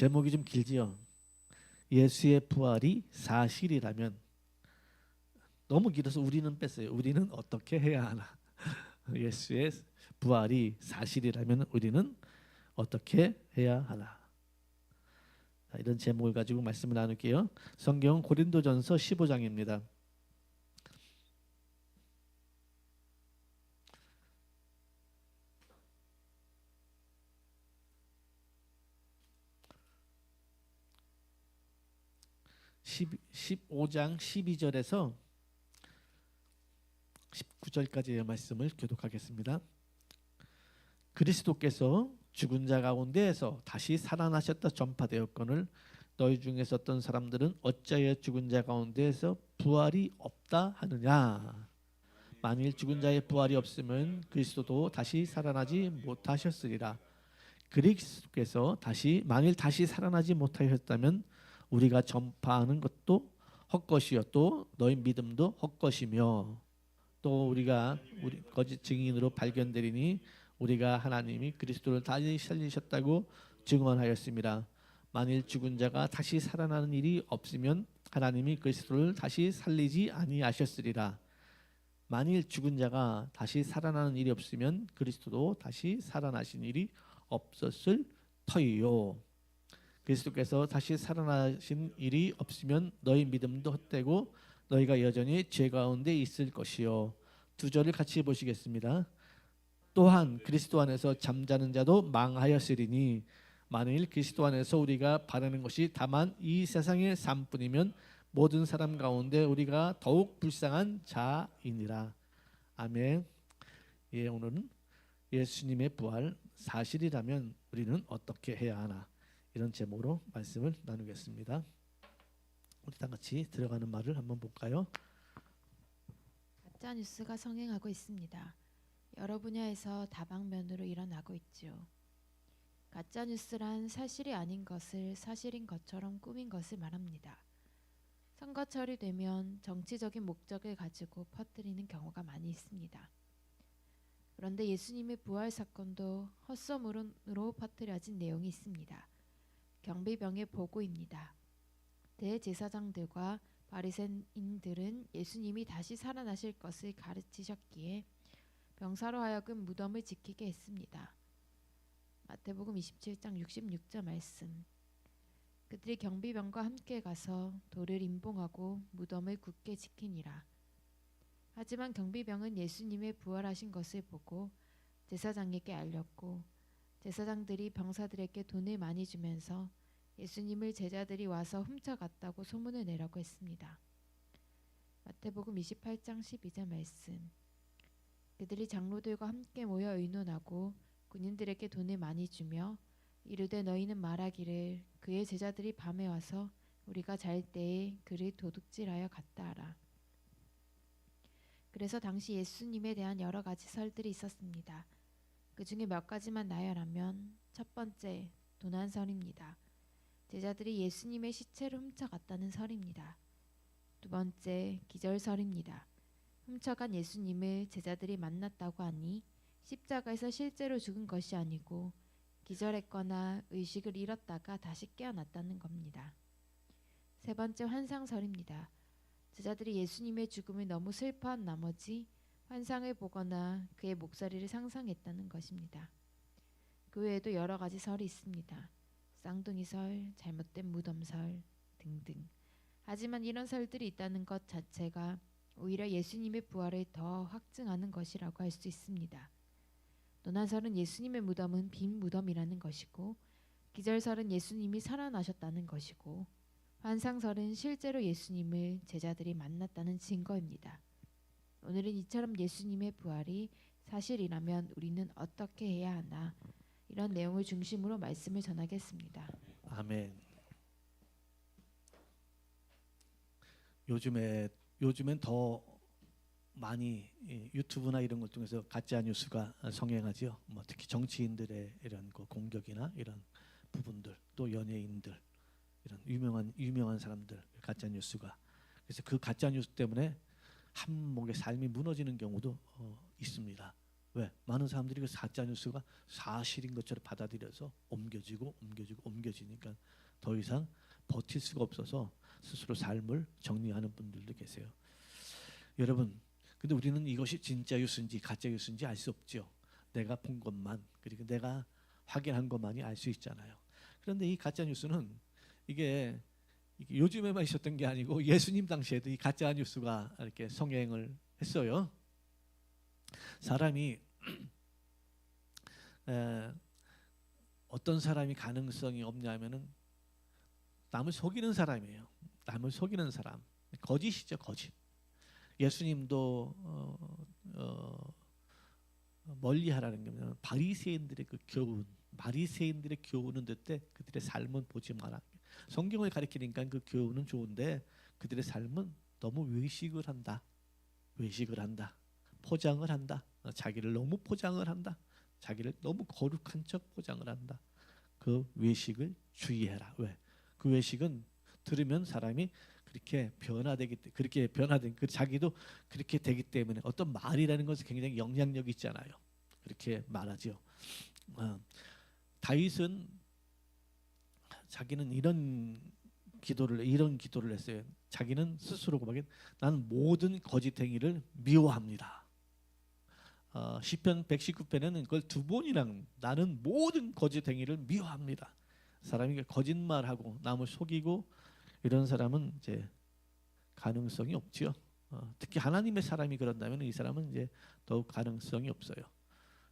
제목이 좀 길지요. 예수의 부활이 사실이라면. 너무 길어서 우리는 뺐어요. 우리는 어떻게 해야 하나? 예수의 부활이 사실이라면 우리는 어떻게 해야 하나? 이런 제목을 가지고 말씀을 나눌게요. 성경 고린도전서 15장입니다. 15장 12절에서 19절까지의 말씀을 교독하겠습니다. 그리스도께서 죽은 자 가운데에서 다시 살아나셨다 전파되었거늘 너희 중에서 어떤 사람들은 어찌하여 죽은 자 가운데에서 부활이 없다 하느냐. 만일 죽은 자의 부활이 없으면 그리스도도 다시 살아나지 못하셨으리라. 그리스도께서 만일 다시 살아나지 못하셨다면 우리가 전파하는 것도 헛것이요 또 너희 믿음도 헛것이며 또 우리가 우리 거짓 증인으로 발견되리니 우리가 하나님이 그리스도를 다시 살리셨다고 증언하였습니다. 만일 죽은 자가 다시 살아나는 일이 없으면 하나님이 그리스도를 다시 살리지 아니하셨으리라. 만일 죽은 자가 다시 살아나는 일이 없으면 그리스도도 다시 살아나신 일이 없었을 터이요. 그리스도께서 다시 살아나신 일이 없으면 너희 믿음도 헛되고 너희가 여전히 죄 가운데 있을 것이요. 두 절을 같이 보시겠습니다. 또한 그리스도 안에서 잠자는 자도 망하였으리니 만일 그리스도 안에서 우리가 바라는 것이 다만 이 세상의 삶뿐이면 모든 사람 가운데 우리가 더욱 불쌍한 자이니라. 아멘. 예, 오늘은 예수님의 부활 사실이라면 우리는 어떻게 해야 하나, 이런 제목으로 말씀을 나누겠습니다. 우리 다 같이 들어가는 말을 한번 볼까요? 가짜 뉴스가 성행하고 있습니다. 여러 분야에서 다방면으로 일어나고 있지요. 가짜 뉴스란 사실이 아닌 것을 사실인 것처럼 꾸민 것을 말합니다. 선거철이 되면 정치적인 목적을 가지고 퍼뜨리는 경우가 많이 있습니다. 그런데 예수님의 부활 사건도 헛소문으로 퍼뜨려진 내용이 있습니다. 경비병의 보고입니다. 대제사장들과 바리새인들은 예수님이 다시 살아나실 것을 가르치셨기에 병사로 하여금 무덤을 지키게 했습니다. 마태복음 27장 66절 말씀. 그들이 경비병과 함께 가서 돌을 임봉하고 무덤을 굳게 지키니라. 하지만 경비병은 예수님의 부활하신 것을 보고 제사장에게 알렸고 제사장들이 병사들에게 돈을 많이 주면서 예수님을 제자들이 와서 훔쳐갔다고 소문을 내라고 했습니다. 마태복음 28장 12절 말씀. 그들이 장로들과 함께 모여 의논하고 군인들에게 돈을 많이 주며 이르되 너희는 말하기를 그의 제자들이 밤에 와서 우리가 잘 때에 그를 도둑질하여 갔다 하라. 그래서 당시 예수님에 대한 여러 가지 설들이 있었습니다. 그 중에 몇 가지만 나열하면 첫 번째, 도난설입니다. 제자들이 예수님의 시체를 훔쳐갔다는 설입니다. 두 번째, 기절설입니다. 훔쳐간 예수님을 제자들이 만났다고 하니 십자가에서 실제로 죽은 것이 아니고 기절했거나 의식을 잃었다가 다시 깨어났다는 겁니다. 세 번째, 환상설입니다. 제자들이 예수님의 죽음을 너무 슬퍼한 나머지 환상을 보거나 그의 목소리를 상상했다는 것입니다. 그 외에도 여러 가지 설이 있습니다. 쌍둥이설, 잘못된 무덤설 등등. 하지만 이런 설들이 있다는 것 자체가 오히려 예수님의 부활을 더 확증하는 것이라고 할 수 있습니다. 도난설은 예수님의 무덤은 빈 무덤이라는 것이고, 기절설은 예수님이 살아나셨다는 것이고, 환상설은 실제로 예수님을 제자들이 만났다는 증거입니다. 오늘은 이처럼 예수님의 부활이 사실이라면 우리는 어떻게 해야 하나, 이런 내용을 중심으로 말씀을 전하겠습니다. 아멘. 요즘엔 더 많이 유튜브나 이런 걸 통해서 가짜 뉴스가 성행하지요. 뭐 특히 정치인들의 이런 공격이나 이런 부분들, 또 연예인들, 이런 유명한 사람들 가짜 뉴스가. 그래서 그 가짜 뉴스 때문에 한목의 삶이 무너지는 경우도 있습니다. 왜? 많은 사람들이 그 가짜 뉴스가 사실인 것처럼 받아들여서 옮겨지니까 더 이상 버틸 수가 없어서 스스로 삶을 정리하는 분들도 계세요. 여러분, 근데 우리는 이것이 진짜 뉴스인지 가짜 뉴스인지 알 수 없죠. 내가 본 것만, 그리고 내가 확인한 것만이 알 수 있잖아요. 그런데 이 가짜 뉴스는 이게 요즘에만 있었던 게 아니고 예수님 당시에도 이 가짜 뉴스가 이렇게 성행을 했어요. 사람이 어떤 사람이 가능성이 없냐면은 남을 속이는 사람이에요. 남을 속이는 사람, 거짓이죠, 거짓. 예수님도 멀리하라는 게 뭐냐면 바리새인들의 그 교훈, 바리새인들의 교훈은 듣되 그들의 삶은 보지 마라. 성경을 가리키니까 그 교훈은 좋은데 그들의 삶은 너무 외식을 한다. 외식을 한다. 포장을 한다. 자기를 너무 포장을 한다. 자기를 너무 거룩한 척 포장을 한다. 그 외식을 주의해라. 왜? 그 외식은 들으면 사람이 그렇게 변화된 그 자기도 그렇게 되기 때문에 어떤 말이라는 것은 굉장히 영향력이 있잖아요. 그렇게 말하죠. 다윗은 자기는 이런 기도를 했어요. 자기는 스스로 고백해 나는 모든 거짓행위를 미워합니다. 시편 119편에는 그걸 두 번이랑 나는 모든 거짓행위를 미워합니다. 사람이 거짓말하고 남을 속이고 이런 사람은 이제 가능성이 없죠. 특히 하나님의 사람이 그런다면 이 사람은 이제 더욱 가능성이 없어요.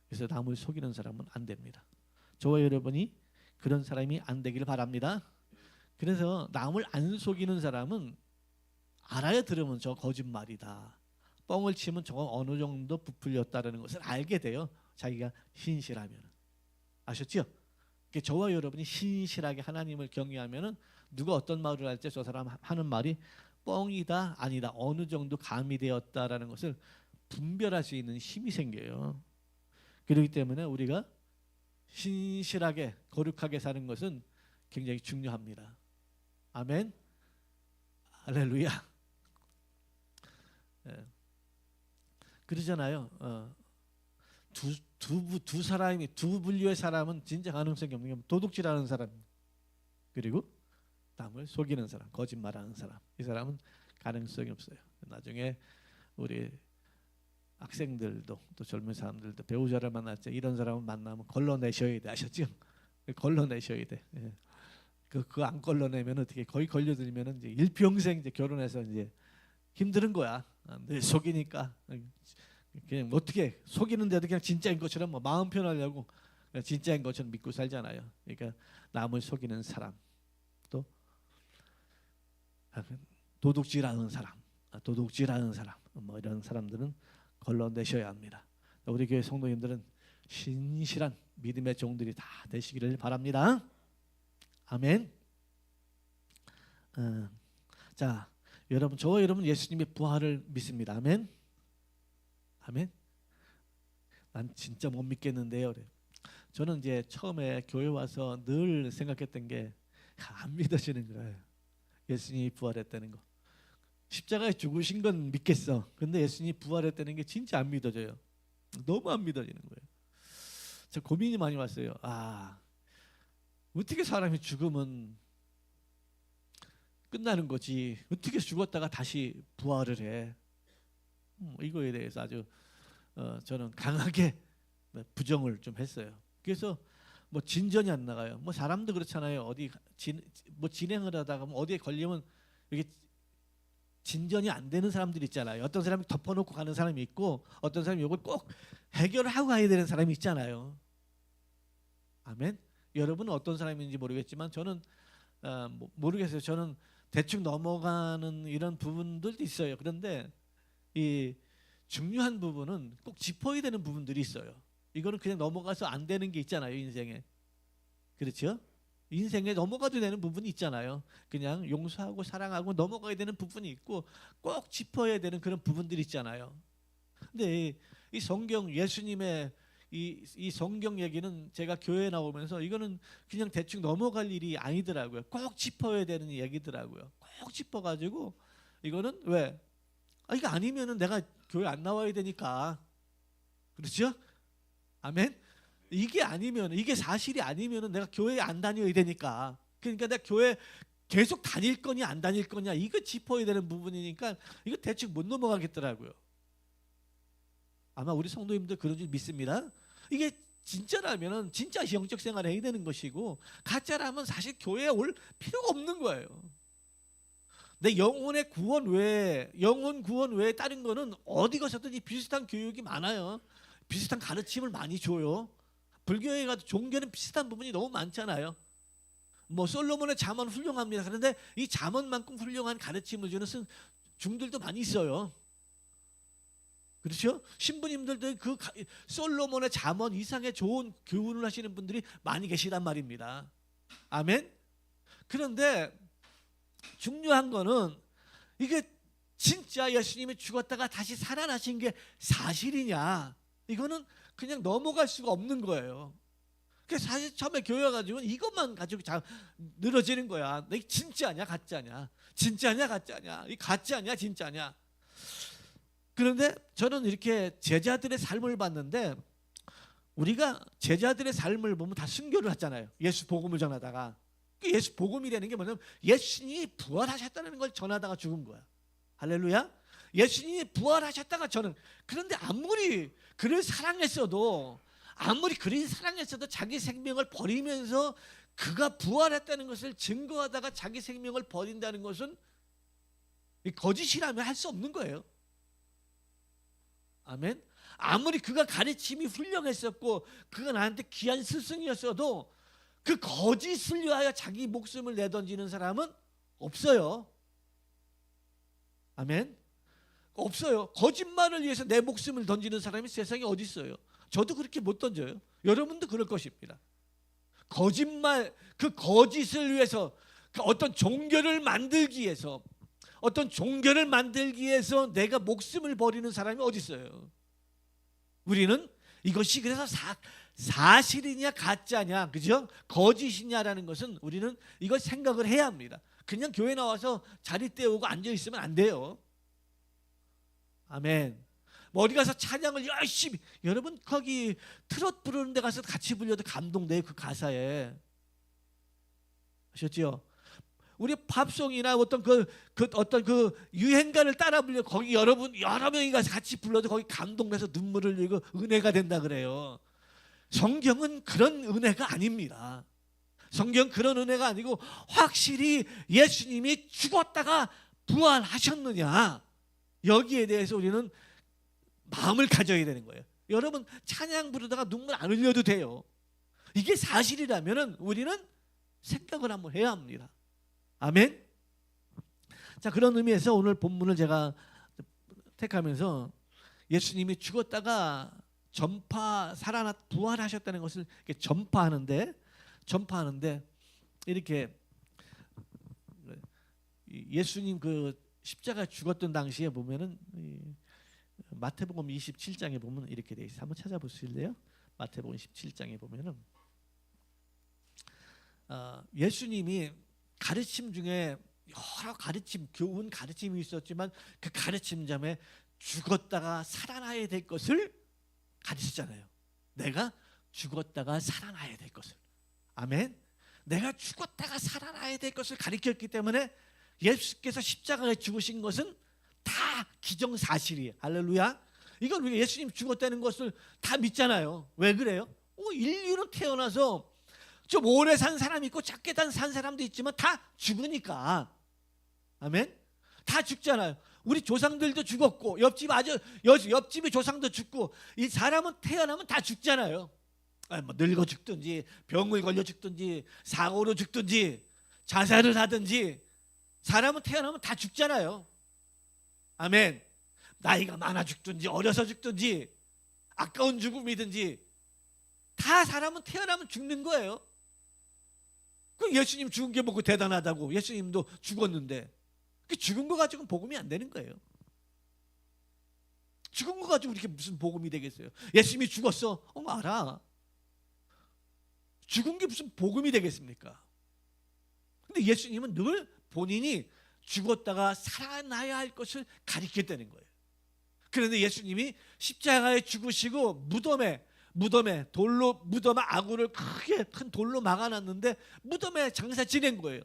그래서 남을 속이는 사람은 안 됩니다. 저와 여러분이 그런 사람이 안 되기를 바랍니다. 그래서 남을 안 속이는 사람은 알아야 들으면 저 거짓말이다. 뻥을 치면 저건 어느 정도 부풀렸다라는 것을 알게 돼요. 자기가 신실하면. 아셨죠? 저와 여러분이 신실하게 하나님을 경외하면은 누가 어떤 말을 할 때 저 사람 하는 말이 뻥이다 아니다 어느 정도 가미되었다라는 것을 분별할 수 있는 힘이 생겨요. 그렇기 때문에 우리가 신실하게 거룩하게 사는 것은 굉장히 중요합니다. 아멘. 할렐루야. 그러잖아요. 두 분류의 사람은 진짜 가능성이 없는 게 도둑질하는 사람 그리고 남을 속이는 사람, 거짓말하는 사람. 이 사람은 가능성이 없어요. 나중에 우리 학생들도 또 젊은 사람들도 배우자를 만날 때 이런 사람을 만나면 걸러내셔야 돼. 아셨죠? 걸러내셔야 돼. 예. 그거 안 걸러내면 어떻게 거의 걸려들면 이제 일평생 이제 결혼해서 이제 힘든 거야. 늘 속이니까 그냥 어떻게 속이는데도 그냥 진짜인 것처럼 뭐 마음 편하려고 진짜인 것처럼 믿고 살잖아요. 그러니까 남을 속이는 사람 또 도둑질하는 사람 뭐 이런 사람들은 걸러내셔야 합니다. 우리 교회 성도님들은 신실한 믿음의 종들이 다 되시기를 바랍니다. 아멘. 자, 저와 여러분 예수님의 부활을 믿습니다. 아멘. 아멘. 난 진짜 못 믿겠는데요. 그래. 저는 이제 처음에 교회 와서 늘 생각했던 게 안 믿어지는 거예요. 예수님이 부활했다는 거. 십자가에 죽으신 건 믿겠어. 근데 예수님이 부활했다는 게 진짜 안 믿어져요. 너무 안 믿어지는 거예요. 저 고민이 많이 왔어요. 어떻게 사람이 죽으면 끝나는 거지? 어떻게 죽었다가 다시 부활을 해? 이거에 대해서 아주 저는 강하게 부정을 좀 했어요. 그래서 뭐 진전이 안 나가요. 뭐 사람도 그렇잖아요. 어디 진행을 하다가 뭐 어디에 걸리면 이게 진전이 안 되는 사람들이 있잖아요. 어떤 사람이 덮어놓고 가는 사람이 있고 어떤 사람이 이걸 꼭 해결을 하고 가야 되는 사람이 있잖아요. 아멘. 여러분은 어떤 사람인지 모르겠지만 저는 모르겠어요. 저는 대충 넘어가는 이런 부분들도 있어요. 그런데 이 중요한 부분은 꼭 짚어야 되는 부분들이 있어요. 이거는 그냥 넘어가서 안 되는 게 있잖아요. 인생에. 그렇죠? 인생에 넘어가도 되는 부분이 있잖아요. 그냥 용서하고 사랑하고 넘어가야 되는 부분이 있고 꼭 짚어야 되는 그런 부분들이 있잖아요. 근데 이 성경 예수님의 이 성경 얘기는 제가 교회에 나오면서 이거는 그냥 대충 넘어갈 일이 아니더라고요. 꼭 짚어야 되는 얘기더라고요. 꼭 짚어가지고 이거는 왜? 이거 아니면은 내가 교회 안 나와야 되니까. 그렇죠? 아멘. 이게 아니면, 이게 사실이 아니면은 내가 교회에 안 다녀야 되니까. 그러니까 내가 교회 계속 다닐 거냐 안 다닐 거냐 이거 짚어야 되는 부분이니까 이거 대충 못 넘어가겠더라고요. 아마 우리 성도님들 그런 줄 믿습니다. 이게 진짜라면은 진짜 영적 생활을 해야 되는 것이고, 가짜라면 사실 교회에 올 필요가 없는 거예요. 내 영혼의 구원 외에, 영혼 구원 외에 다른 거는 어디 가서든지 비슷한 교육이 많아요. 비슷한 가르침을 많이 줘요. 불교에 가도 종교는 비슷한 부분이 너무 많잖아요. 뭐 솔로몬의 잠언 훌륭합니다. 그런데 이 잠언만큼 훌륭한 가르침을 주는 중들도 많이 있어요. 그렇죠? 신부님들도 그 솔로몬의 잠언 이상의 좋은 교훈을 하시는 분들이 많이 계시단 말입니다. 아멘. 그런데 중요한 거는 이게 진짜 예수님이 죽었다가 다시 살아나신 게 사실이냐, 이거는 그냥 넘어갈 수가 없는 거예요. 사실 처음에 교회 가지고 이것만 가지고 늘어지는 거야. 이게 진짜냐 가짜냐, 진짜냐 가짜냐, 이 가짜냐 진짜냐. 그런데 저는 이렇게 제자들의 삶을 봤는데, 우리가 제자들의 삶을 보면 다 순교를 하잖아요. 예수 복음을 전하다가. 예수 복음이라는 게 뭐냐면 예수님이 부활하셨다는 걸 전하다가 죽은 거야. 할렐루야. 예수님이 부활하셨다가 저는, 그런데 아무리 그를 사랑했어도 자기 생명을 버리면서 그가 부활했다는 것을 증거하다가 자기 생명을 버린다는 것은 거짓이라면 할 수 없는 거예요. 아멘. 아무리 그가 가르침이 훌륭했었고 그가 나한테 귀한 스승이었어도 그 거짓을 위하여 자기 목숨을 내던지는 사람은 없어요. 아멘. 없어요. 거짓말을 위해서 내 목숨을 던지는 사람이 세상에 어디 있어요? 저도 그렇게 못 던져요. 여러분도 그럴 것입니다. 거짓말, 그 거짓을 위해서, 그 어떤 종교를 만들기 위해서 내가 목숨을 버리는 사람이 어디 있어요? 우리는 이것이 그래서 사실이냐 가짜냐, 그죠? 거짓이냐라는 것은 우리는 이걸 생각을 해야 합니다. 그냥 교회 나와서 자리 때우고 앉아 있으면 안 돼요. 아멘. 뭐 어디 가서 찬양을 열심히, 여러분 거기 트롯 부르는 데 가서 같이 불려도 감동돼요. 그 가사에. 아셨죠? 우리 팝송이나 어떤 그 유행가를 따라 불려, 거기 여러 명이 가서 같이 불러도 거기 감동돼서 눈물을 흘리고 은혜가 된다 그래요. 성경은 그런 은혜가 아닙니다. 성경 그런 은혜가 아니고, 확실히 예수님이 죽었다가 부활하셨느냐, 여기에 대해서 우리는 마음을 가져야 되는 거예요. 여러분 찬양 부르다가 눈물 안 흘려도 돼요. 이게 사실이라면 우리는 생각을 한번 해야 합니다. 아멘. 자, 그런 의미에서 오늘 본문을 제가 택하면서 예수님이 죽었다가 부활하셨다는 것을 이렇게 전파하는데 이렇게 예수님 그 십자가 죽었던 당시에 보면은 마태복음 27장에 보면 이렇게 돼 있어요. 한번 찾아보실래요? 마태복음 17장에 보면은 예수님이 가르침 중에 여러 가르침, 교훈 가르침이 있었지만 그 가르침점에 죽었다가 살아나야 될 것을 가르치잖아요. 내가 죽었다가 살아나야 될 것을. 아멘. 내가 죽었다가 살아나야 될 것을 가르쳤기 때문에 예수께서 십자가에 죽으신 것은 다 기정사실이에요. 할렐루야. 이건 우리가 예수님 죽었다는 것을 다 믿잖아요. 왜 그래요? 인류는 태어나서 좀 오래 산 사람이 있고 작게 산 사람도 있지만 다 죽으니까. 아멘. 다 죽잖아요. 우리 조상들도 죽었고 옆집의 조상도 죽고, 이 사람은 태어나면 다 죽잖아요. 뭐 늙어 죽든지 병을 걸려 죽든지 사고로 죽든지 자살을 하든지, 사람은 태어나면 다 죽잖아요. 아멘. 나이가 많아 죽든지 어려서 죽든지 아까운 죽음이든지 다 사람은 태어나면 죽는 거예요. 그 예수님 죽은 게 뭐고 대단하다고. 예수님도 죽었는데 그 죽은 거 가지고는 복음이 안 되는 거예요. 죽은 거 가지고 이렇게 무슨 복음이 되겠어요? 예수님이 죽었어. 알아. 죽은 게 무슨 복음이 되겠습니까? 근데 예수님은 늘 본인이 죽었다가 살아나야 할 것을 가르쳤다는 거예요. 그런데 예수님이 십자가에 죽으시고 무덤에 무덤에 무덤 아구를 크게 큰 돌로 막아놨는데 무덤에 장사 지낸 거예요.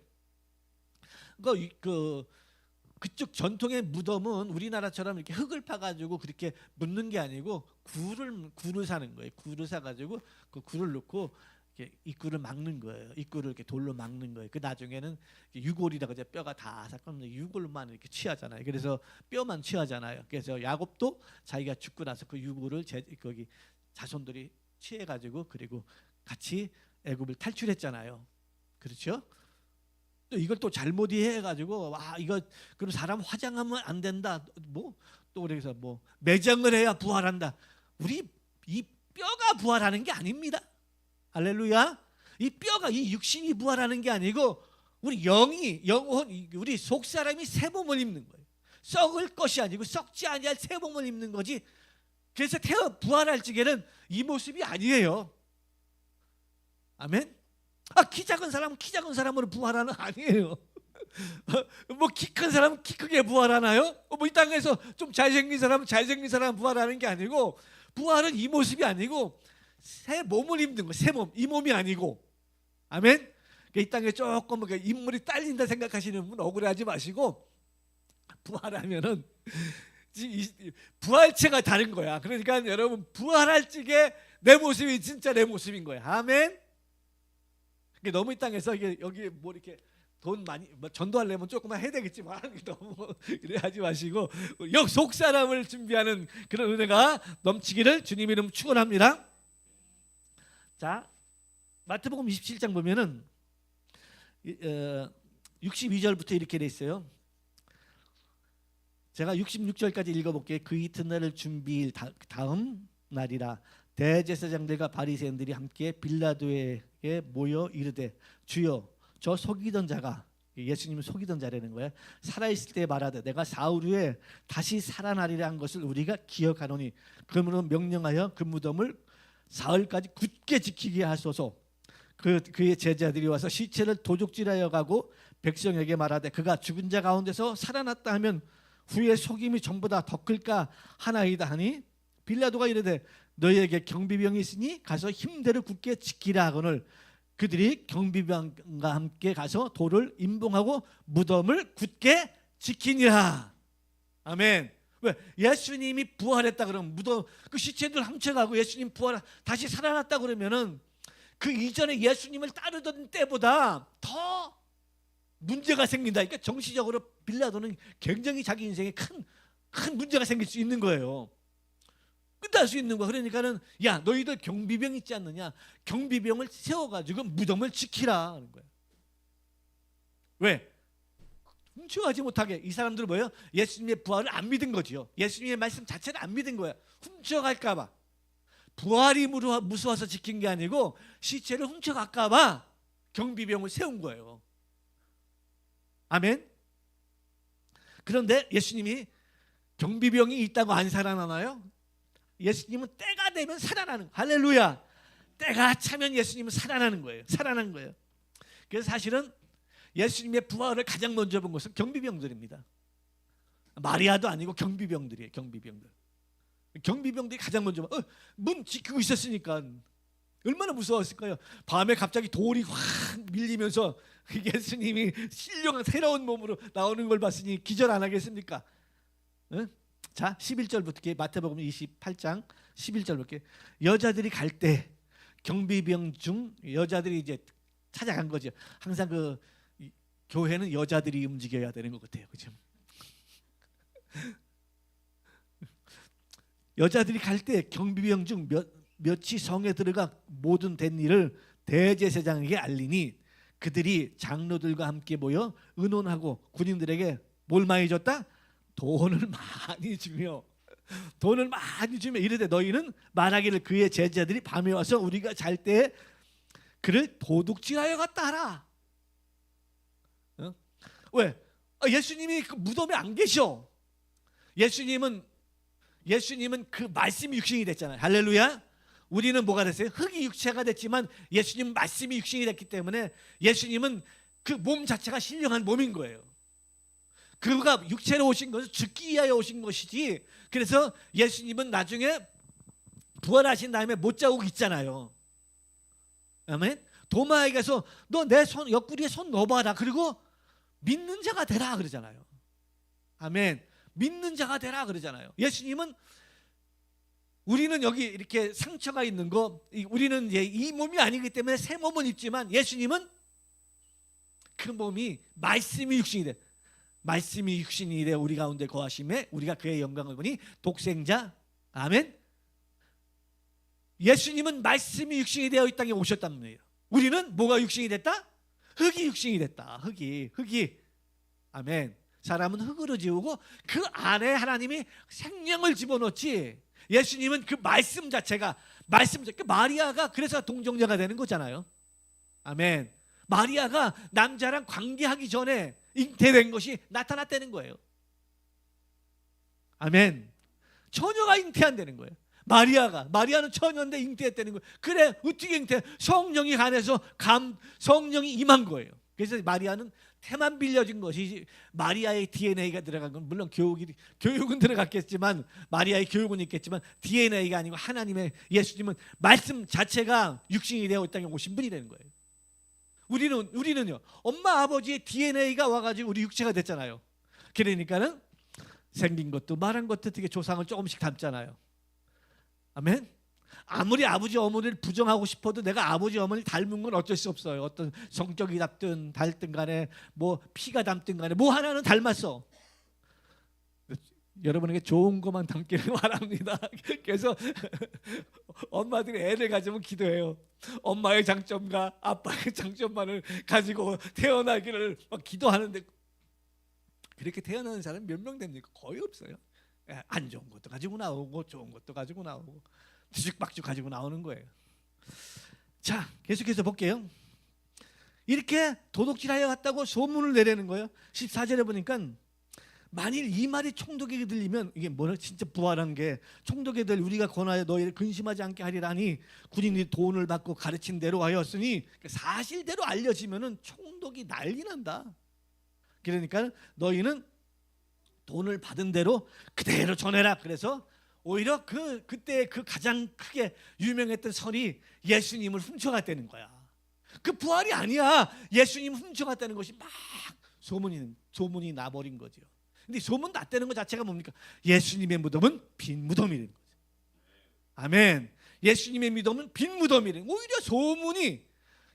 그쪽 전통의 무덤은 우리나라처럼 이렇게 흙을 파가지고 그렇게 묻는 게 아니고 굴을 사는 거예요. 굴을 사가지고 그 굴을 넣고 이렇게 입구를 막는 거예요. 입구를 이렇게 돌로 막는 거예요. 그 나중에는 유골이라고 이제 뼈가 다 삭히면 유골만 이렇게 취하잖아요. 그래서 뼈만 취하잖아요. 그래서 야곱도 자기가 죽고 나서 그 유골을 거기 자손들이 취해가지고 그리고 같이 애굽을 탈출했잖아요. 그렇죠? 또 이걸 또 잘못 이해해가지고 이거 그럼 사람 화장하면 안 된다. 또 그래서 매장을 해야 부활한다. 우리 이 뼈가 부활하는 게 아닙니다. 할렐루야. 이 뼈가 이 육신이 부활하는 게 아니고 우리 영혼 우리 속 사람이 새 몸을 입는 거예요. 썩을 것이 아니고 썩지 아니할 새 몸을 입는 거지. 그래서 부활할 적에는 이 모습이 아니에요. 아멘. 키 작은 사람은 키 작은 사람으로 부활하는 아니에요. 키 큰 사람은 키 크게 부활하나요? 이 땅에서 좀 잘생긴 사람은 잘생긴 사람 부활하는 게 아니고 부활은 이 모습이 아니고 새 몸을 입는 거. 새 몸. 이 몸이 아니고. 아멘. 이 땅에 조금 인물이 딸린다 생각하시는 분 억울해하지 마시고 부활하면은 부활체가 다른 거야. 그러니까 여러분 부활할 적에 내 모습이 진짜 내 모습인 거야. 아멘. 너무 이 땅에서 여기 이렇게 돈 많이 전도하려면 조금만 해야 되겠지만 너무 이래 하지 마시고 속 사람을 준비하는 그런 은혜가 넘치기를 주님 이름 축원합니다. 자, 마태복음 27장 보면은 62절부터 이렇게 돼 있어요. 제가 66절까지 읽어볼게요. 그 이튿날을 준비일 다음 날이라 대제사장들과 바리새인들이 함께 빌라도에게 모여 이르되 주여 저 속이던 자가 예수님을 속이던 자라는 거예요. 살아있을 때 말하되 내가 사흘 후에 다시 살아나리라 한 것을 우리가 기억하노니 그러므로 명령하여 그 무덤을 사흘까지 굳게 지키게 하소서. 그의 제자들이 와서 시체를 도둑질하여 가고 백성에게 말하되 그가 죽은 자 가운데서 살아났다 하면 후에 속임이 전보다 더 클까 하나이다 하니 빌라도가 이르되 너희에게 경비병이 있으니 가서 힘대로 굳게 지키라 하거늘 그들이 경비병과 함께 가서 돌을 임봉하고 무덤을 굳게 지키니라. 아멘. 왜? 예수님이 부활했다 그러면 무덤 그 시체들 훔쳐가고 예수님 부활 다시 살아났다 그러면은 그 이전에 예수님을 따르던 때보다 더 문제가 생긴다. 그러니까 정치적으로 빌라도는 굉장히 자기 인생에 큰 문제가 생길 수 있는 거예요. 끝날 수 있는 거야. 그러니까는 야 너희들 경비병 있지 않느냐? 경비병을 세워가지고 무덤을 지키라 하는 거야. 왜? 훔쳐가지 못하게. 이 사람들은 뭐예요? 예수님의 부활을 안 믿은 거죠. 예수님의 말씀 자체를 안 믿은 거야. 훔쳐갈까 봐. 부활이 무서워서 지킨 게 아니고 시체를 훔쳐갈까 봐 경비병을 세운 거예요. 아멘. 그런데 예수님이 경비병이 있다고 안 살아나나요? 예수님은 때가 되면 살아나는 거예요. 할렐루야. 때가 차면 예수님은 살아나는 거예요. 살아난 거예요. 그래서 사실은 예수님의 부활을 가장 먼저 본 것은 경비병들입니다. 마리아도 아니고 경비병들이에요. 경비병들이 가장 먼저 문 지키고 있었으니까 얼마나 무서웠을까요? 밤에 갑자기 돌이 확 밀리면서 예수님이 신령한 새로운 몸으로 나오는 걸 봤으니 기절 안 하겠습니까? 응? 자 11절부터 마태복음 28장 11절 볼게요. 여자들이 갈 때 경비병 중 여자들이 이제 찾아간 거죠. 항상 그 교회는 여자들이 움직여야 되는 것 같아요. 그렇죠? 여자들이 갈 때 경비병 중 몇이 성에 들어가 모든 된 일을 대제사장에게 알리니 그들이 장로들과 함께 모여 의논하고 군인들에게 뭘 많이 줬다? 돈을 많이 주며 이르되 너희는 말하기를 그의 제자들이 밤에 와서 우리가 잘 때 그를 도둑질하여 갔다 하라. 왜? 예수님이 그 무덤에 안 계셔. 예수님은 그 말씀이 육신이 됐잖아요. 할렐루야. 우리는 뭐가 됐어요? 흙이 육체가 됐지만 예수님은 말씀이 육신이 됐기 때문에 예수님은 그 몸 자체가 신령한 몸인 거예요. 그가 육체로 오신 것은 죽기 위하여 오신 것이지. 그래서 예수님은 나중에 부활하신 다음에 못자국 있잖아요. 아멘. 도마에 가서 너 내 손 옆구리에 손 넣어봐라. 그리고 믿는 자가 되라 그러잖아요. 아멘. 믿는 자가 되라 그러잖아요. 예수님은 우리는 여기 이렇게 상처가 있는 거, 우리는 이제 이 몸이 아니기 때문에 새 몸은 입지만 예수님은 그 몸이 말씀이 육신이 돼. 말씀이 육신이 돼 우리 가운데 거하심에 우리가 그의 영광을 보니 독생자. 아멘. 예수님은 말씀이 육신이 되어 이 땅에 오셨단 말이에요. 우리는 뭐가 육신이 됐다? 흙이 육신이 됐다. 흙이. 아멘. 사람은 흙으로 지우고 그 안에 하나님이 생명을 집어넣지. 예수님은 그 말씀 자체가 마리아가 그래서 동정녀가 되는 거잖아요. 아멘. 마리아가 남자랑 관계하기 전에 잉태된 것이 나타났다는 거예요. 아멘. 처녀가 잉태한다는 거예요. 마리아는 처녀인데 잉태했다는 거예요. 그래 어떻게 잉태? 성령이 간해서 성령이 임한 거예요. 그래서 마리아는 태만 빌려준 것이 마리아의 DNA가 들어간 건 물론 교육은 들어갔겠지만 마리아의 교육은 있겠지만 DNA가 아니고 하나님의 예수님은 말씀 자체가 육신이 되어 이 땅에 오신 분이라는 거예요. 우리는요 엄마 아버지의 DNA가 와가지고 우리 육체가 됐잖아요. 그러니까는 생긴 것도 말한 것도 되게 조상을 조금씩 닮잖아요. 아멘. 아무리 아버지 어머니를 부정하고 싶어도 내가 아버지 어머니를 닮은 건 어쩔 수 없어요. 어떤 성격이 닮든 간에 뭐 피가 닮든 간에 뭐 하나는 닮았어. 여러분에게 좋은 것만 담기를 바랍니다. 그래서 엄마들이 애를 가지면 기도해요. 엄마의 장점과 아빠의 장점만을 가지고 태어나기를 막 기도하는데 그렇게 태어나는 사람이 몇 명 됩니까? 거의 없어요. 안 좋은 것도 가지고 나오고 좋은 것도 가지고 나오고 뒤죽박죽 가지고 나오는 거예요. 자, 계속해서 볼게요. 이렇게 도둑질하여 갔다고 소문을 내려는 거예요. 14절에 보니까 만일 이 말이 총독에게 들리면 이게 뭐냐 진짜 부활한 게 총독에들 우리가 권하여 너희를 근심하지 않게 하리라니 군인이 돈을 받고 가르친 대로 하였으니 사실대로 알려지면은 총독이 난리 난다. 그러니까 너희는 돈을 받은 대로 그대로 전해라. 그래서 오히려 그때 그 가장 크게 유명했던 설이 예수님을 훔쳐갔다는 거야. 그 부활이 아니야. 예수님을 훔쳐갔다는 것이 막 소문이 나버린 거죠. 근데 소문 났다는 것 자체가 뭡니까? 예수님의 무덤은 빈 무덤이라는 거죠. 아멘. 예수님의 무덤은 빈 무덤이라는 거예요. 오히려 소문이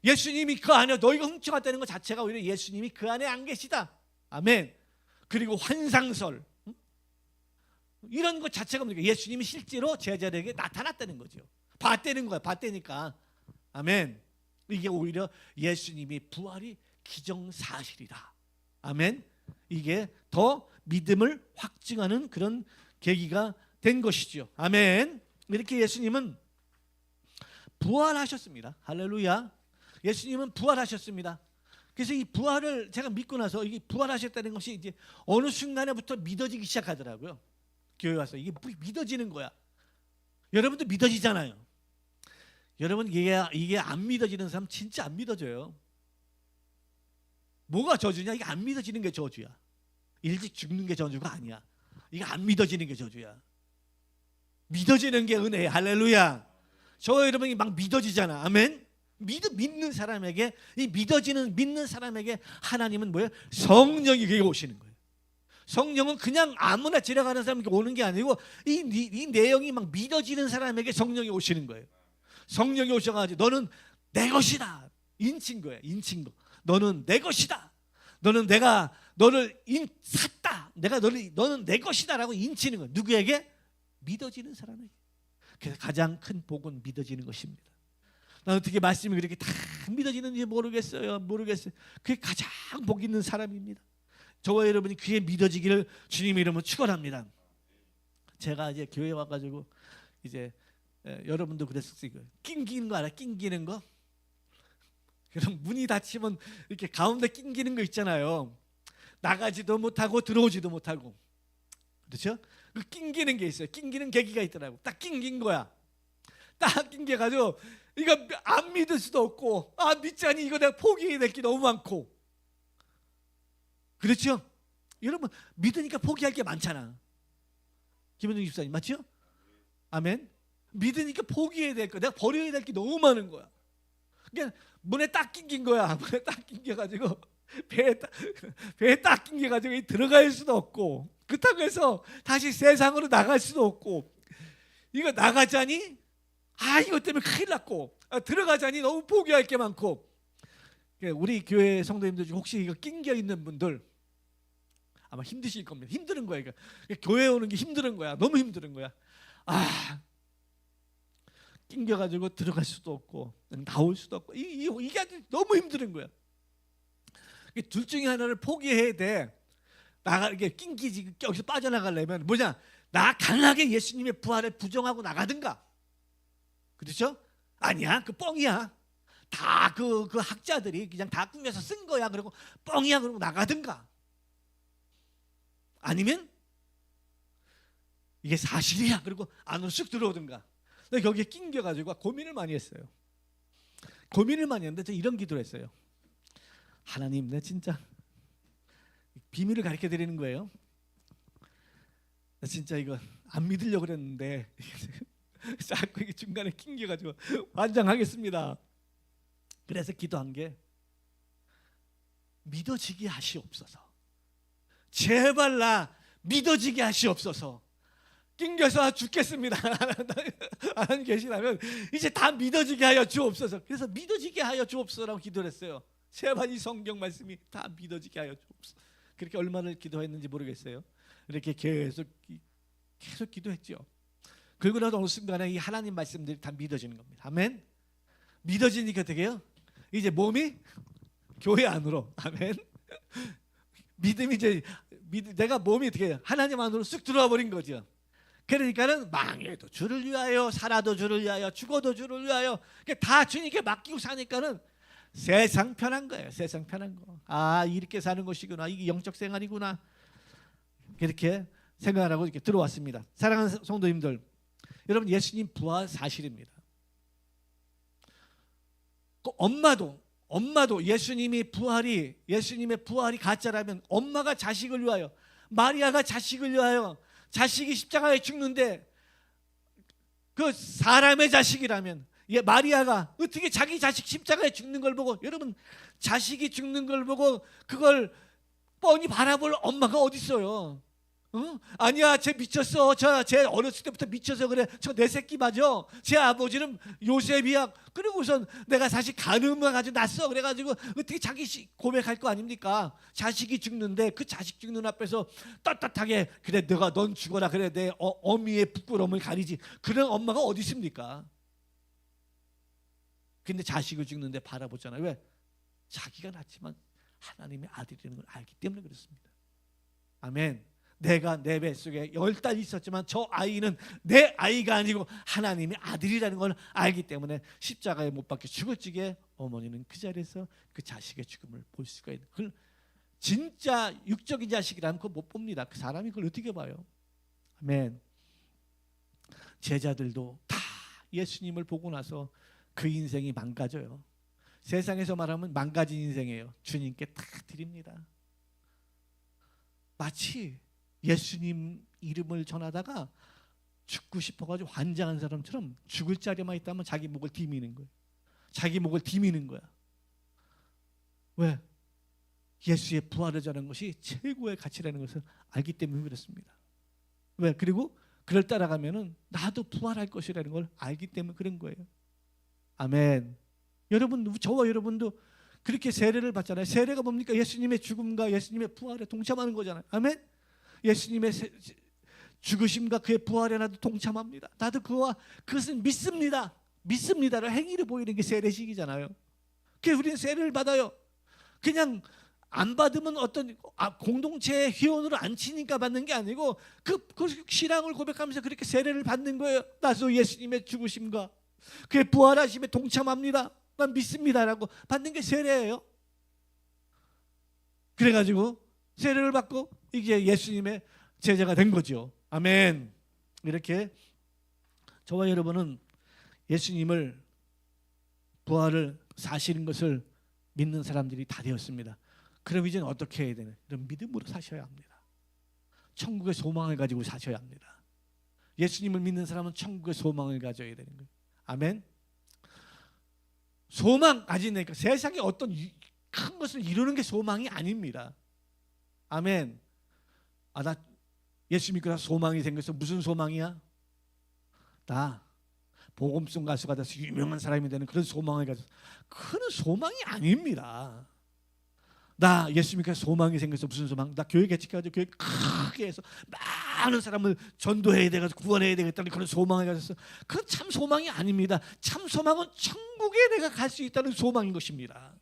예수님이 그 안에 너희가 훔쳐갔다는 것 자체가 오히려 예수님이 그 안에 안 계시다. 아멘. 그리고 환상설 이런 것 자체가 뭡니까? 예수님이 실제로 제자들에게 나타났다는 거죠. 봤다는 거야. 봤다니까. 아멘. 이게 오히려 예수님이 부활이 기정사실이다. 아멘. 이게 더 믿음을 확증하는 그런 계기가 된 것이죠. 아멘. 이렇게 예수님은 부활하셨습니다. 할렐루야. 예수님은 부활하셨습니다. 그래서 이 부활을 제가 믿고 나서 이게 부활하셨다는 것이 이제 어느 순간에부터 믿어지기 시작하더라고요. 교회 와서 이게 믿어지는 거야. 여러분도 믿어지잖아요. 여러분 이게 안 믿어지는 사람 진짜 안 믿어져요. 뭐가 저주냐? 이게 안 믿어지는 게 저주야. 일찍 죽는 게 저주가 아니야. 이게 안 믿어지는 게 저주야. 믿어지는 게 은혜야. 할렐루야. 저 여러분이 막 믿어지잖아. 아멘. 믿는 사람에게 믿는 사람에게 하나님은 뭐예요? 성령이 그게 오시는 거예요. 성령은 그냥 아무나 지나가는 사람에게 오는 게 아니고 이 내용이 막 믿어지는 사람에게 성령이 오시는 거예요. 성령이 오셔가지고 너는 내 것이다. 인친 거예요. 인친 거. 너는 내 것이다. 내가 너를 샀다. 너는 내 것이다라고 인치는 거예요. 누구에게? 믿어지는 사람에게. 그래서 가장 큰 복은 믿어지는 것입니다. 난 어떻게 말씀이 그렇게 다 믿어지는지 모르겠어요. 그게 가장 복 있는 사람입니다. 저와 여러분이 그게 믿어지기를 주님의 이름으로 축원합니다. 제가 이제 교회 와가지고 이제 여러분도 그랬을 거예요. 낑기는 거 알아? 낑기는 거? 그럼 문이 닫히면 이렇게 가운데 낑기는 거 있잖아요. 나가지도 못하고 들어오지도 못하고. 그렇죠? 그 낑기는 게 있어요. 낑기는 계기가 있더라고. 딱 낑긴 거야. 딱 낑겨가지고 이거 안 믿을 수도 없고 믿자니 이거 내가 포기해야 될 게 너무 많고. 그렇죠? 여러분 믿으니까 포기할 게 많잖아. 김현중 집사님 맞죠? 아멘. 믿으니까 포기해야 될 거, 내가 버려야 될 게 너무 많은 거야. 그냥 문에 딱 낑긴 거야. 문에 딱 낑겨가지고 배에 딱 낑겨가지고 들어갈 수도 없고, 그렇다고 해서 다시 세상으로 나갈 수도 없고, 이거 나가자니 이것 때문에 큰일 났고, 들어가자니 너무 포기할 게 많고. 우리 교회 성도님들 중에 혹시 이거 낑겨 있는 분들 아마 힘드실 겁니다. 힘든 거야. 이거 교회 오는 게 힘든 거야. 너무 힘든 거야. 낑겨가지고 들어갈 수도 없고 나올 수도 없고, 이게 아주 너무 힘든 거야. 둘 중에 하나를 포기해야 돼. 이게 낑기지, 여기서 빠져나가려면 뭐냐? 나 강하게 예수님의 부활을 부정하고 나가든가. 그렇죠? 아니야, 그 뻥이야. 다 그 학자들이 그냥 다 꾸며서 쓴 거야. 그리고 뻥이야. 그러고 나가든가. 아니면 이게 사실이야. 그리고 안으로 쑥 들어오든가. 근데 여기에 낑겨가지고 고민을 많이 했어요. 고민을 많이 했는데 저 이런 기도를 했어요. 하나님, 내 진짜 비밀을 가르쳐 드리는 거예요. 나 진짜 이거 안 믿으려고 그랬는데 자꾸 이게 중간에 낑겨가지고 완장하겠습니다. 그래서 기도한 게, 믿어지게 하시옵소서. 제발 나 믿어지게 하시옵소서. 낑겨서 죽겠습니다. 하나님 계시다면 이제 다 믿어지게 하여 주옵소서. 그래서 믿어지게 하여 주옵소서라고 기도를 했어요. 제발 이 성경 말씀이 다 믿어지게 하여 주옵소서. 그렇게 얼마나 기도했는지 모르겠어요. 이렇게 계속 기도했죠. 그리고 나도 어느 순간에 이 하나님 말씀들이 다 믿어지는 겁니다. 아멘. 믿어지니까 어떻게 해요? 이제 몸이 교회 안으로, 아멘. 믿음이 이제 내가 몸이 어떻게 해요? 하나님 안으로 쑥 들어와 버린 거죠. 그러니까는 망해도 주를 위하여, 살아도 주를 위하여, 죽어도 주를 위하여, 다 주님께 맡기고 사니까는 세상 편한 거예요. 세상 편한 거. 이렇게 사는 것이구나. 이게 영적 생활이구나. 이렇게 생각하고 이렇게 들어왔습니다. 사랑하는 성도님들, 여러분, 예수님 부활 사실입니다. 엄마도 예수님의 부활이 가짜라면 엄마가 자식을 위하여, 마리아가 자식을 위하여, 자식이 십자가에 죽는데 그 사람의 자식이라면, 마리아가 어떻게 자기 자식 십자가에 죽는 걸 보고, 여러분, 자식이 죽는 걸 보고 그걸 뻔히 바라볼 엄마가 어디 있어요? 아니야, 쟤 미쳤어. 쟤 어렸을 때부터 미쳐서 그래. 저 내 새끼 맞아. 제 아버지는 요셉이야. 그리고선 내가 사실 간음을 가지고 났어. 그래가지고 어떻게 자기 고백할 거 아닙니까? 자식이 죽는데 그 자식 죽는 앞에서 떳떳하게, 그래 넌 죽어라. 그래 내 어미의 부끄러움을 가리지. 그런 엄마가 어디 있습니까? 근데 자식을 죽는데 바라보잖아요. 왜? 자기가 낳지만 하나님의 아들이라는 걸 알기 때문에 그렇습니다. 아멘. 내가 내 뱃속에 10달 있었지만 저 아이는 내 아이가 아니고 하나님의 아들이라는 걸 알기 때문에 십자가에 못 박혀 죽을 적에 어머니는 그 자리에서 그 자식의 죽음을 볼 수가 있는, 그걸 진짜 육적인 자식이라면 그거 못 봅니다. 그 사람이 그걸 어떻게 봐요? 아멘. 제자들도 다 예수님을 보고 나서 그 인생이 망가져요. 세상에서 말하면 망가진 인생이에요. 주님께 다 드립니다. 마치 예수님 이름을 전하다가 죽고 싶어가지고 환장한 사람처럼 죽을 자리만 있다면 자기 목을 디미는 거예요. 자기 목을 디미는 거야. 왜? 예수의 부활을 전하는 것이 최고의 가치라는 것을 알기 때문에 그렇습니다. 왜? 그리고 그를 따라가면은 나도 부활할 것이라는 걸 알기 때문에 그런 거예요. 아멘. 여러분, 저와 여러분도 그렇게 세례를 받잖아요. 세례가 뭡니까? 예수님의 죽음과 예수님의 부활에 동참하는 거잖아요. 아멘. 예수님의 죽으심과 그의 부활에 나도 동참합니다. 나도 그것을 믿습니다. 믿습니다를 행위로 보이는 게 세례식이잖아요. 그래서 우리는 세례를 받아요. 그냥 안 받으면 어떤 공동체의 회원으로 안 치니까 받는 게 아니고 그 신앙을 고백하면서 그렇게 세례를 받는 거예요. 나도 예수님의 죽으심과 그의 부활하심에 동참합니다. 난 믿습니다라고 받는 게 세례예요. 그래가지고 세례를 받고 이제 예수님의 제자가 된 거죠. 아멘. 이렇게 저와 여러분은 예수님을 부활을 사실인 것을 믿는 사람들이 다 되었습니다. 그럼 이제는 어떻게 해야 되나? 이런 믿음으로 사셔야 합니다. 천국의 소망을 가지고 사셔야 합니다. 예수님을 믿는 사람은 천국의 소망을 가져야 되는 거예요. 아멘. 소망 가지니까 세상에 어떤 큰 것을 이루는 게 소망이 아닙니다. 아멘. 나 예수 믿고 나 소망이 생겨서 무슨 소망이야? 나 복음송 가수가 돼서 유명한 사람이 되는 그런 소망을 가져서 그런 소망이 아닙니다. 나 예수 믿고 소망이 생겨서 무슨 소망? 나 교회 개척해가지고 교회 크게 해서 많은 사람을 전도해야 돼가지고 구원해야 되겠다는 그런 소망을 가져서 그건 참 소망이 아닙니다. 참 소망은 천국에 내가 갈 수 있다는 소망인 것입니다.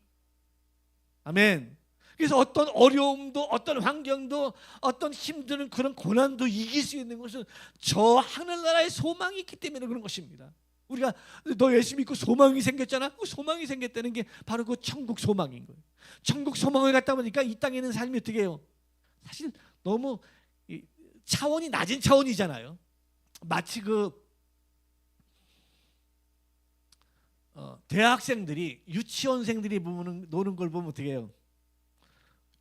아멘. 그래서 어떤 어려움도 어떤 환경도 어떤 힘든 그런 고난도 이길 수 있는 것은 저 하늘나라의 소망이 있기 때문에 그런 것입니다. 우리가 너 예수 믿고 소망이 생겼잖아. 그 소망이 생겼다는 게 바로 그 천국 소망인 거예요. 천국 소망을 갖다 보니까 이 땅에 있는 삶이 어떻게 해요? 사실 너무 차원이 낮은 차원이잖아요. 마치 대학생들이 유치원생들이 노는 걸 보면 어떻게 해요?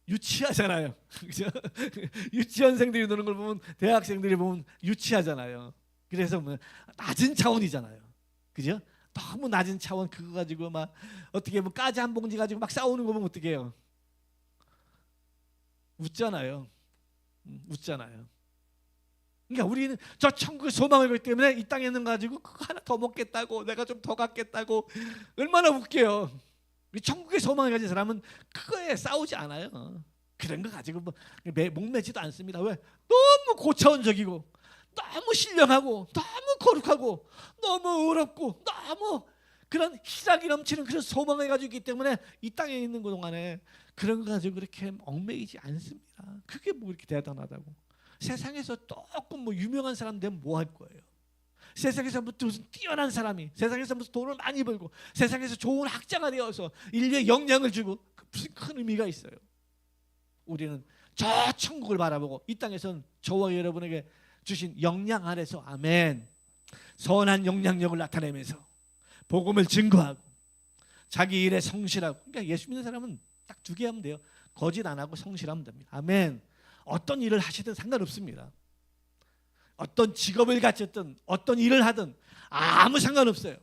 유치하잖아요. 그죠? 유치원생들이 노는 걸 보면 대학생들이 보면 유치하잖아요. 그래서 뭐 낮은 차원이잖아요. 그죠? 너무 낮은 차원 그거 가지고 막 어떻게 뭐 까지 한 봉지 가지고 막 싸우는 거 보면 어떻게 해요? 웃잖아요. 웃잖아요. 그러니까 우리는 저 천국의 소망을 갖기 때문에 이 땅에 있는 거 가지고 그거 하나 더 먹겠다고 내가 좀 더 갖겠다고 얼마나 웃겨요. 우리 천국의 소망을 가진 사람은 그거에 싸우지 않아요. 그런 거 가지고 뭐 목매지도 않습니다. 왜? 너무 고차원적이고 너무 신령하고 너무 거룩하고 너무 어렵고 너무 그런 희락이 넘치는 그런 소망을 가지고 있기 때문에 이 땅에 있는 그 동안에 그런 거 가지고 그렇게 얽매이지 않습니다. 그게 뭐 이렇게 대단하다고. 세상에서 조금 뭐 유명한 사람 되면 뭐 할 거예요? 세상에서 무슨 뛰어난 사람이 세상에서 무슨 돈을 많이 벌고 세상에서 좋은 학자가 되어서 인류에 영향을 주고 무슨 큰 의미가 있어요? 우리는 저 천국을 바라보고 이 땅에서는 저와 여러분에게 주신 역량 아래서 아멘 선한 영향력을 나타내면서 복음을 증거하고 자기 일에 성실하고 그러니까 예수 믿는 사람은 딱 두 개 하면 돼요. 거짓 안 하고 성실하면 됩니다. 아멘. 어떤 일을 하시든 상관없습니다. 어떤 직업을 가졌든 어떤 일을 하든 아무 상관없어요.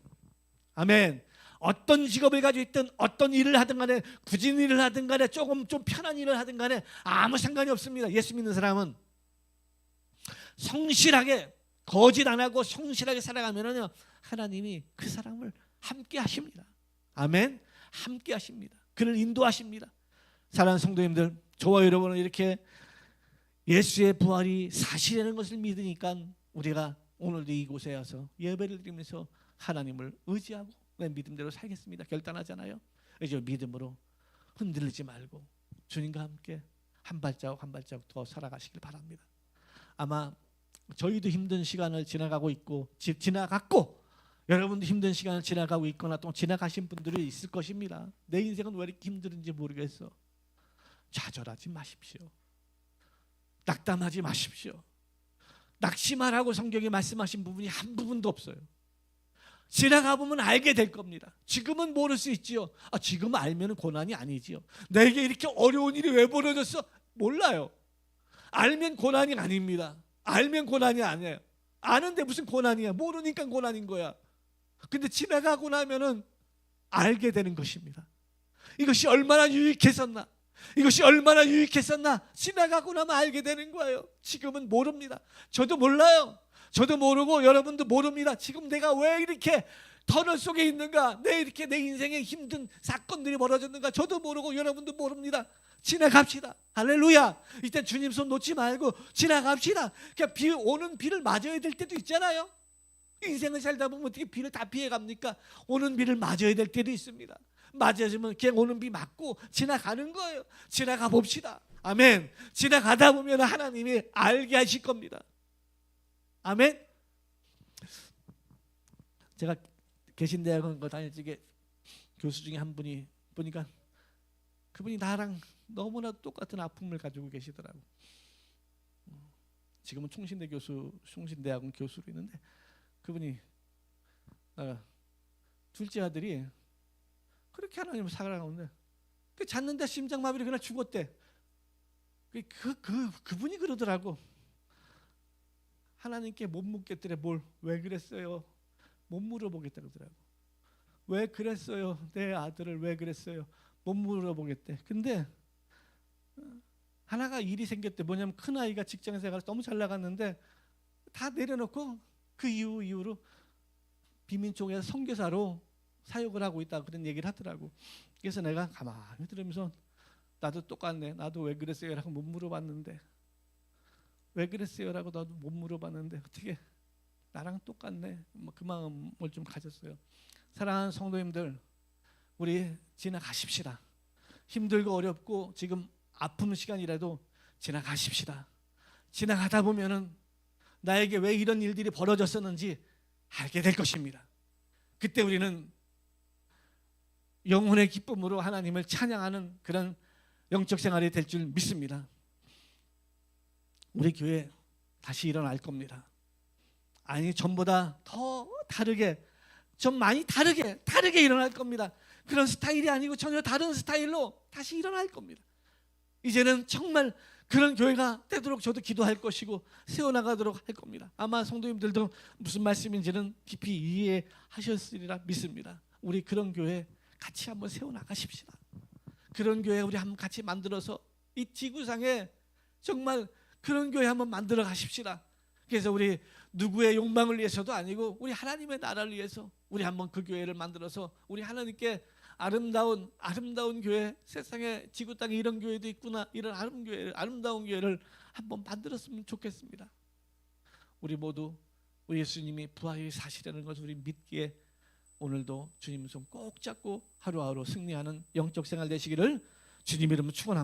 아멘. 어떤 직업을 가지고 있든 어떤 일을 하든 간에 굳은 일을 하든 간에 조금 좀 편한 일을 하든 간에 아무 상관이 없습니다. 예수 믿는 사람은 성실하게 거짓 안 하고 성실하게 살아가면은요 하나님이 그 사람을 함께 하십니다. 아멘. 함께 하십니다. 그를 인도하십니다. 사랑하는 성도님들, 저와 여러분은 이렇게 예수의 부활이 사실이라는 것을 믿으니까 우리가 오늘도 이곳에 와서 예배를 드리면서 하나님을 의지하고 내 믿음대로 살겠습니다. 결단하잖아요. 이제 믿음으로 흔들리지 말고 주님과 함께 한 발자국 한 발자국 더 살아가시길 바랍니다. 아마 저희도 힘든 시간을 지나가고 있고 지나갔고 여러분도 힘든 시간을 지나가고 있거나 또 지나가신 분들이 있을 것입니다. 내 인생은 왜 이렇게 힘든지 모르겠어. 좌절하지 마십시오. 낙담하지 마십시오. 낙심하라고 성경에 말씀하신 부분이 한 부분도 없어요. 지나가 보면 알게 될 겁니다. 지금은 모를 수 있지요. 지금 알면 고난이 아니지요. 내게 이렇게 어려운 일이 왜 벌어졌어? 몰라요. 알면 고난이 아닙니다. 알면 고난이 아니에요. 아는데 무슨 고난이야? 모르니까 고난인 거야. 근데 지나가고 나면은 알게 되는 것입니다. 이것이 얼마나 유익했었나? 이것이 얼마나 유익했었나? 지나가고 나면 알게 되는 거예요. 지금은 모릅니다. 저도 몰라요. 저도 모르고 여러분도 모릅니다. 지금 내가 왜 이렇게 터널 속에 있는가? 이렇게 내 인생에 힘든 사건들이 벌어졌는가? 저도 모르고 여러분도 모릅니다. 지나갑시다. 할렐루야. 이때 주님 손 놓지 말고 지나갑시다. 그냥 오는 비를 맞아야 될 때도 있잖아요. 인생을 살다 보면 어떻게 비를 다 피해갑니까? 오는 비를 맞아야 될 때도 있습니다. 맞아주면 그냥 오는 비 맞고 지나가는 거예요. 지나가 봅시다. 아멘. 지나가다 보면 하나님이 알게 하실 겁니다. 아멘. 제가 개신대학원 다닐 적에 교수 중에 한 분이 보니까 그분이 나랑 너무나 똑같은 아픔을 가지고 계시더라고. 지금은 총신대학원 교수로 있는데 그분이 둘째 아들이 그렇게 하나님을 사랑하는데 잤는데 심장마비로 그날 죽었대. 그분이 그러더라고. 하나님께 못 묻겠더래. 뭘? 왜 그랬어요? 못 물어보겠다 그러더라고. 왜 그랬어요? 내 아들을 왜 그랬어요? 못 물어보겠대. 근데 하나가 일이 생겼대. 뭐냐면 큰 아이가 직장 생활 너무 잘 나갔는데 다 내려놓고 그 이후로 비민총회에서 선교사로 사역을 하고 있다 그런 얘기를 하더라고. 그래서 내가 가만히 들으면서 나도 똑같네. 나도 왜 그랬어요? 라고 못 물어봤는데 왜 그랬어요? 라고 나도 못 물어봤는데 어떻게 나랑 똑같네. 그 마음을 좀 가졌어요. 사랑하는 성도님들, 우리 지나가십시다. 힘들고 어렵고 지금 아픈 시간이라도 지나가십시다. 지나가다 보면은 나에게 왜 이런 일들이 벌어졌었는지 알게 될 것입니다. 그때 우리는 영혼의 기쁨으로 하나님을 찬양하는 그런 영적 생활이 될 줄 믿습니다. 우리 교회 다시 일어날 겁니다. 아니, 전보다 더 다르게, 좀 많이 다르게 일어날 겁니다. 그런 스타일이 아니고 전혀 다른 스타일로 다시 일어날 겁니다. 이제는 정말 그런 교회가 되도록 저도 기도할 것이고 세워나가도록 할 겁니다. 아마 성도님들도 무슨 말씀인지는 깊이 이해하셨으리라 믿습니다. 우리 그런 교회 같이 한번 세워나가십시다. 그런 교회 우리 한번 같이 만들어서 이 지구상에 정말 그런 교회 한번 만들어 가십시다. 그래서 우리 누구의 욕망을 위해서도 아니고 우리 하나님의 나라를 위해서 우리 한번 그 교회를 만들어서 우리 하나님께 아름다운 교회, 세상에 지구 땅에 이런 교회도 있구나, 이런 아름다운 교회를 한번 만들었으면 좋겠습니다. 우리 모두 우리 예수님이 부활이 사실이라는 것을 우리 믿기에 오늘도 주님 손 꼭 잡고 하루하루 승리하는 영적 생활 되시기를 주님 이름으로 축원합니다.